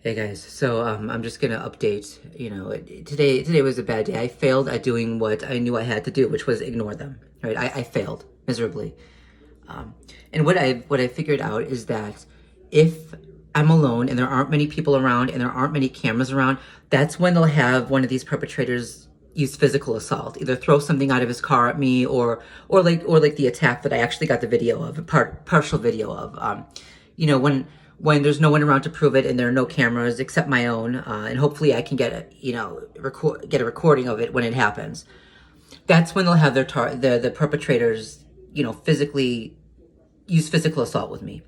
Hey guys, so I'm just gonna update. Today was a bad day. I failed at doing what I knew I had to do, which was ignore them. Right? I failed miserably. And what I figured out is that if I'm alone and there aren't many people around and there aren't many cameras around, that's when they'll have one of these perpetrators use physical assault, either throw something out of his car at me or like the attack that I actually got the video of, partial video of. When there's no one around to prove it and there are no cameras except my own, and hopefully I can get get a recording of it when it happens. That's when they'll have the perpetrators, physically use physical assault with me.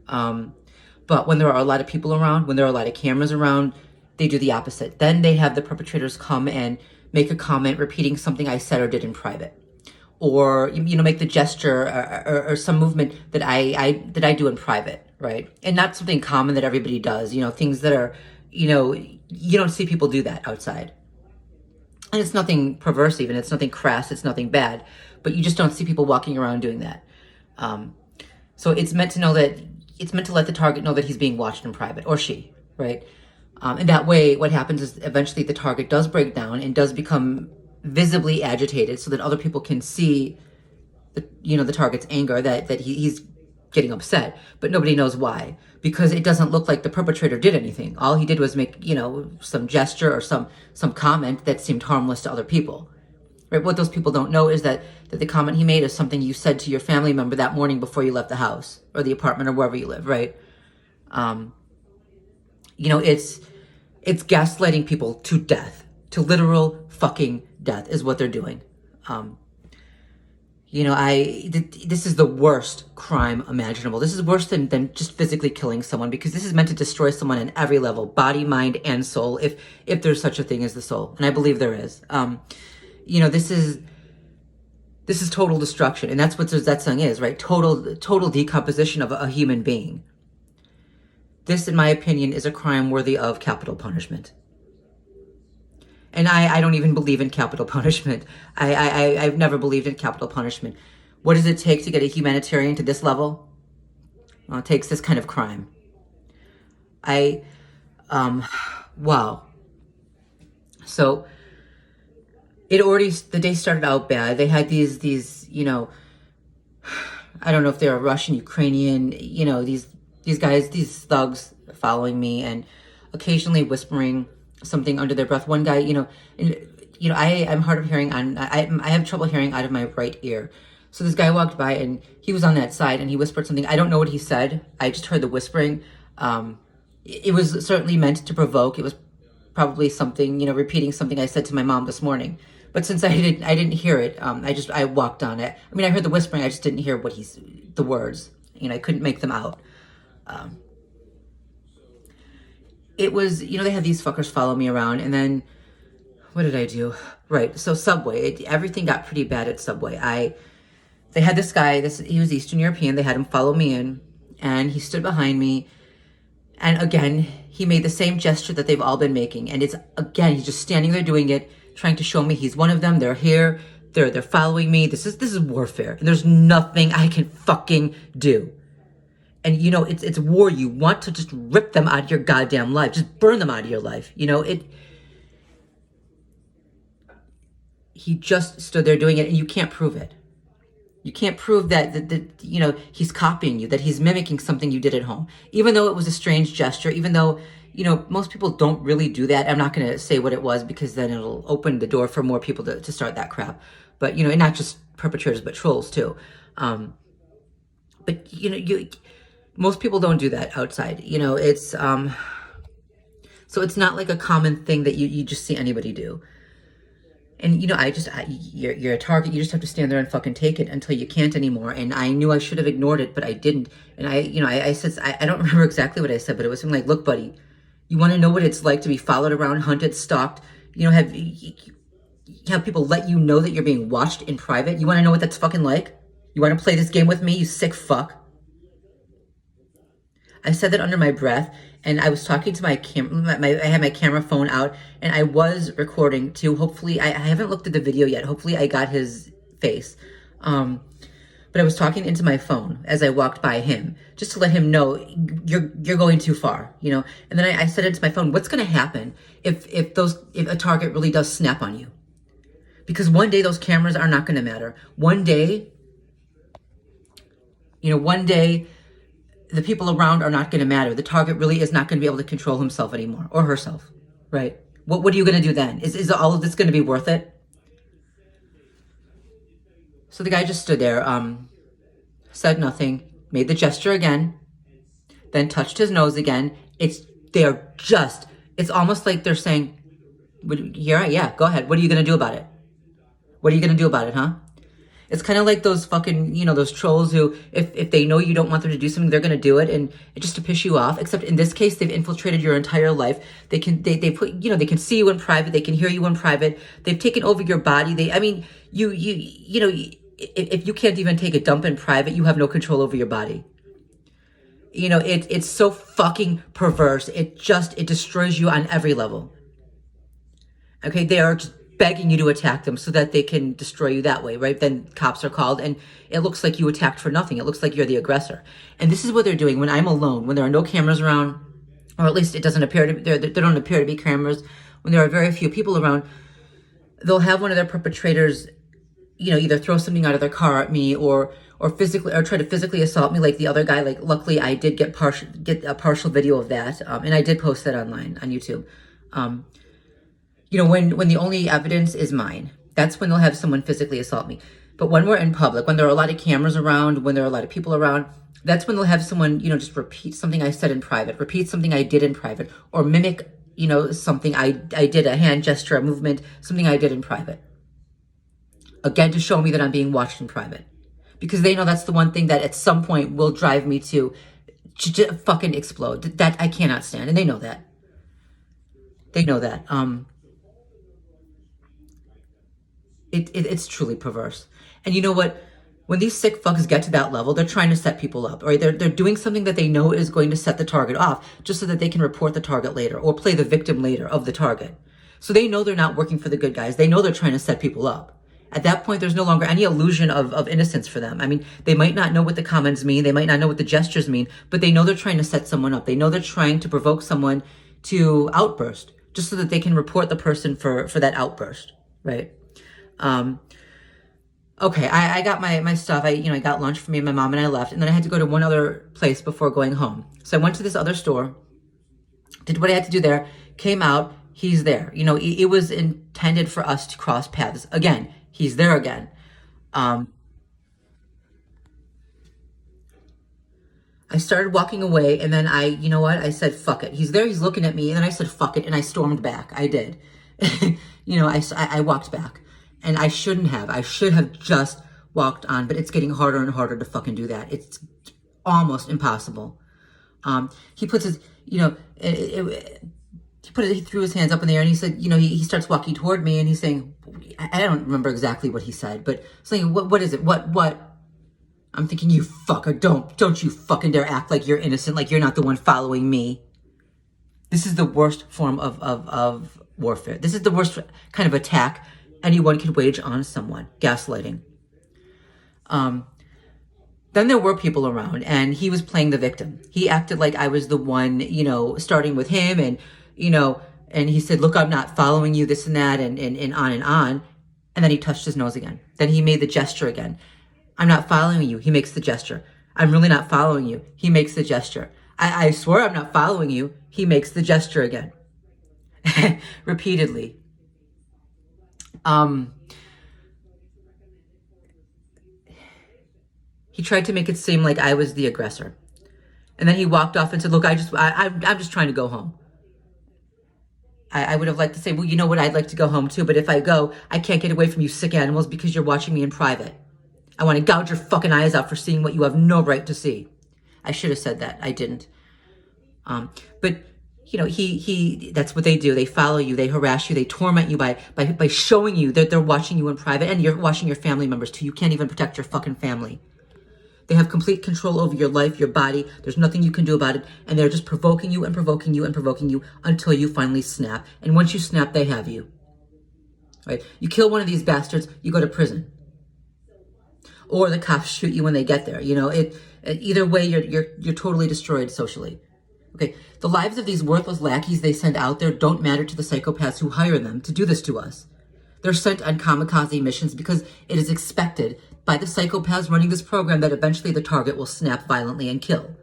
But when there are a lot of people around, when there are a lot of cameras around, they do the opposite. Then they have the perpetrators come and make a comment repeating something I said or did in private, or make the gesture or some movement that I do in private, right? And not something common that everybody does. Things that are, you don't see people do that outside. And it's nothing perverse, even. It's nothing crass. It's nothing bad. But you just don't see people walking around doing that. So it's meant to let the target know that he's being watched in private, or she, right? And that way, what happens is eventually the target does break down and does become visibly agitated, so that other people can see the target's anger, that he's getting upset, but nobody knows why, because it doesn't look like the perpetrator did anything. All he did was make some gesture or some comment that seemed harmless to other people. Right? What those people don't know is that the comment he made is something you said to your family member that morning before you left the house or the apartment or wherever you live, right? It's gaslighting people to death, to literal fucking death is what they're doing. This is the worst crime imaginable. This is worse than just physically killing someone, because this is meant to destroy someone on every level, body, mind, and soul, if there's such a thing as the soul. And I believe there is. This is total destruction. And that's what that song is, right? Total decomposition of a human being. This, in my opinion, is a crime worthy of capital punishment. And I don't even believe in capital punishment. I've never believed in capital punishment. What does it take to get a humanitarian to this level? Well, it takes this kind of crime. Wow. So, the day started out bad. They had these, I don't know if they're Russian, Ukrainian, these guys, these thugs following me and occasionally whispering something under their breath. One guy, I'm hard of hearing I have trouble hearing out of my right ear. So this guy walked by and he was on that side and he whispered something. I don't know what he said. I just heard the whispering. It was certainly meant to provoke. It was probably something, repeating something I said to my mom this morning. But since I didn't hear it, I walked on it. I mean, I heard the whispering. I just didn't hear the words. I couldn't make them out. It was, they had these fuckers follow me around, and then, what did I do? Right, so Subway, everything got pretty bad at Subway. They had this guy, he was Eastern European, they had him follow me in, and he stood behind me, and again, he made the same gesture that they've all been making, and he's just standing there doing it, trying to show me he's one of them, they're here, they're following me, this is warfare, and there's nothing I can fucking do. And, it's war. You want to just rip them out of your goddamn life. Just burn them out of your life. He just stood there doing it, and you can't prove it. You can't prove that he's copying you, that he's mimicking something you did at home. Even though it was a strange gesture, even though, most people don't really do that. I'm not going to say what it was, because then it'll open the door for more people to start that crap. But, and not just perpetrators, but trolls too. But, most people don't do that outside. It's, so it's not like a common thing that you just see anybody do. And, you're a target. You just have to stand there and fucking take it until you can't anymore. And I knew I should have ignored it, but I didn't. And I said, I don't remember exactly what I said, but it was something like, look, buddy, you want to know what it's like to be followed around, hunted, stalked, have people let you know that you're being watched in private? You want to know what that's fucking like? You want to play this game with me, you sick fuck? I said that under my breath, and I was talking to my I had my camera phone out, and I was recording too. Hopefully, I haven't looked at the video yet. Hopefully I got his face. but I was talking into my phone as I walked by him, just to let him know you're going too far, you know. And then I said into my phone, what's going to happen if a target really does snap on you? Because one day those cameras are not going to matter. One day, one day the people around are not going to matter. The target really is not going to be able to control himself anymore, or herself, right? What are you going to do then? Is all of this going to be worth it? So the guy just stood there, said nothing, made the gesture again, then touched his nose again. It's almost like they're saying, yeah, go ahead. What are you going to do about it? What are you going to do about it, huh? It's kind of like those fucking, those trolls who, if they know you don't want them to do something, they're going to do it, and just to piss you off. Except in this case, they've infiltrated your entire life. They put, they can see you in private. They can hear you in private. They've taken over your body. If you can't even take a dump in private, you have no control over your body. It's so fucking perverse. It destroys you on every level. Okay, they are just begging you to attack them so that they can destroy you that way, right? Then cops are called, and it looks like you attacked for nothing. It looks like you're the aggressor. And this is what they're doing when I'm alone, when there are no cameras around, or at least it doesn't appear to be, there don't appear to be cameras. When there are very few people around, they'll have one of their perpetrators, either throw something out of their car at me, or try to physically assault me, like the other guy. Like, luckily, I did get a partial video of that, and I did post that online on YouTube. When the only evidence is mine, that's when they'll have someone physically assault me. But when we're in public, when there are a lot of cameras around, when there are a lot of people around, that's when they'll have someone, just repeat something I said in private, repeat something I did in private, or mimic, something I did, a hand gesture, a movement, something I did in private. Again, to show me that I'm being watched in private. Because they know that's the one thing that at some point will drive me to fucking explode. That I cannot stand. And they know that. They know that. It's truly perverse. And you know what? When these sick fucks get to that level, they're trying to set people up, right? They're doing something that they know is going to set the target off, just so that they can report the target later or play the victim later of the target. So they know they're not working for the good guys. They know they're trying to set people up. At that point, there's no longer any illusion of innocence for them. I mean, they might not know what the comments mean. They might not know what the gestures mean, but they know they're trying to set someone up. They know they're trying to provoke someone to outburst, just so that they can report the person for that outburst, right? Okay, I got my stuff. I got lunch for me and my mom, and I left. And then I had to go to one other place before going home. So I went to this other store, did what I had to do there, came out, he's there. It was intended for us to cross paths. Again, he's there again. I started walking away, and then I said, fuck it. He's there, he's looking at me, and then I said, fuck it, and I stormed back. I did. I walked back. And I shouldn't have. I should have just walked on, but it's getting harder and harder to fucking do that. It's almost impossible. He puts his, he threw his hands up in the air, and he said, he starts walking toward me, and he's saying, I don't remember exactly what he said, but saying, what is it? What? I'm thinking, you fucker, don't you fucking dare act like you're innocent, like you're not the one following me. This is the worst form of warfare. This is the worst kind of attack anyone could wage on someone. Gaslighting. Then there were people around, and he was playing the victim. He acted like I was the one, starting with him, and and he said, look, I'm not following you, this and that, and on and on. And then he touched his nose again. Then he made the gesture again. I'm not following you. He makes the gesture. I'm really not following you. He makes the gesture. I swear I'm not following you. He makes the gesture again. Repeatedly. He tried to make it seem like I was the aggressor. And then he walked off and said, look, I'm just trying to go home. I would have liked to say, well, you know what? I'd like to go home too. But if I go, I can't get away from you sick animals because you're watching me in private. I want to gouge your fucking eyes out for seeing what you have no right to see. I should have said that. I didn't. But that's what they do. They follow you. They harass you. They torment you by showing you that they're watching you in private, and you're watching your family members too. You can't even protect your fucking family. They have complete control over your life, your body. There's nothing you can do about it. And they're just provoking you and provoking you and provoking you until you finally snap. And once you snap, they have you. Right? You kill one of these bastards, you go to prison. or the cops shoot you when they get there. You know, either way, you're totally destroyed socially. Okay, the lives of these worthless lackeys they send out there don't matter to the psychopaths who hire them to do this to us. They're sent on kamikaze missions because it is expected by the psychopaths running this program that eventually the target will snap violently and kill.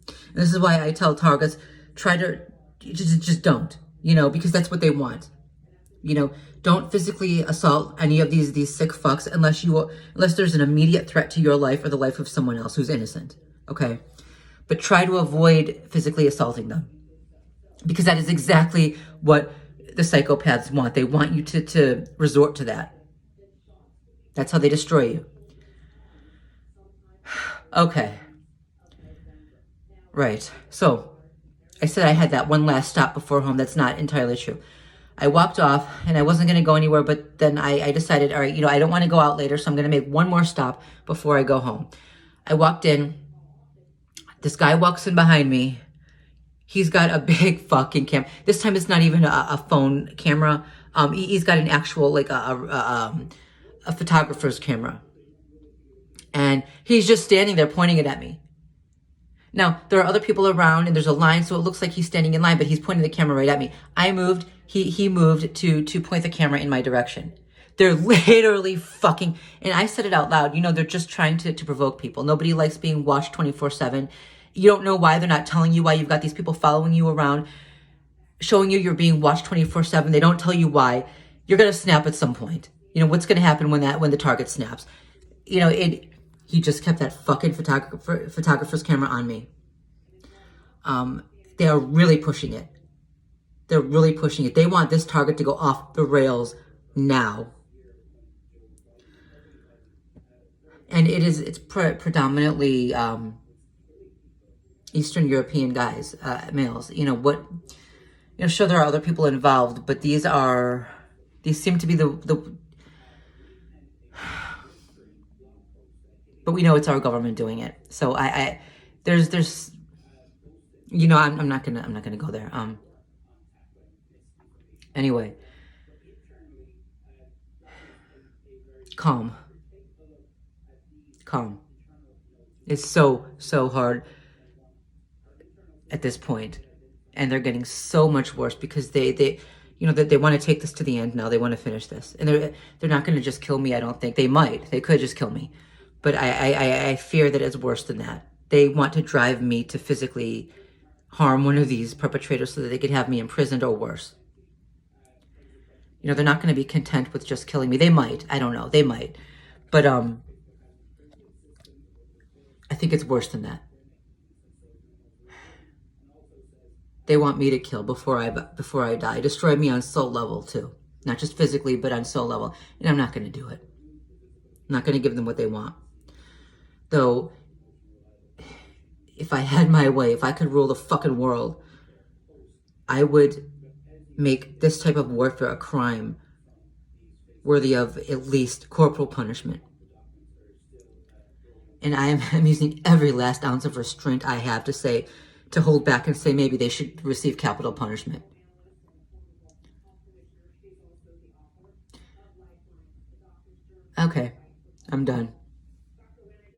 And this is why I tell targets, try to, just don't, you know, because that's what they want. You know, don't physically assault any of these sick fucks unless there's an immediate threat to your life or the life of someone else who's innocent, okay? But try to avoid physically assaulting them, because that is exactly what the psychopaths want. They want you to resort to that. That's how they destroy you. Okay. Right. So, I said I had that one last stop before home. That's not entirely true. I walked off, and I wasn't going to go anywhere, but then I decided, all right, you know, I don't want to go out later, so I'm going to make one more stop before I go home. I walked in. This guy walks in behind me. He's got a big fucking camera. This time it's not even a phone camera. He's got an actual, like, a photographer's camera. And he's just standing there pointing it at me. Now, there are other people around, and there's a line, so it looks like he's standing in line, but he's pointing the camera right at me. I moved. He moved to point the camera in my direction. They're literally fucking... And I said it out loud. You know, they're just trying to provoke people. Nobody likes being watched 24/7. You don't know why they're not telling you why you've got these people following you around, showing you you're being watched 24/7. They don't tell you why. You're going to snap at some point. You know, what's going to happen when the target snaps? You know, he just kept that fucking photographer's camera on me. They are really pushing it. They're really pushing it. They want this target to go off the rails now. And it's predominantly Eastern European guys, males. You know, sure, there are other people involved, but these seem to be the but we know it's our government doing it. So there's you know, I'm not gonna go there. Anyway, calm. It's so hard at this point, and they're getting so much worse because they you know, that they want to take this to the end now. They want to finish this, and they're not going to just kill me. I don't think they might. They could just kill me, but I fear that it's worse than that. They want to drive me to physically harm one of these perpetrators so that they could have me imprisoned or worse. You know, they're not going to be content with just killing me. They might. I don't know. They might, but I think it's worse than that. They want me to kill before I die. Destroy me on soul level too. Not just physically, but on soul level. And I'm not going to do it. I'm not going to give them what they want. Though, if I had my way, if I could rule the fucking world, I would make this type of warfare a crime worthy of at least corporal punishment. And I'm using every last ounce of restraint I have to hold back and say maybe they should receive capital punishment. Okay, I'm done.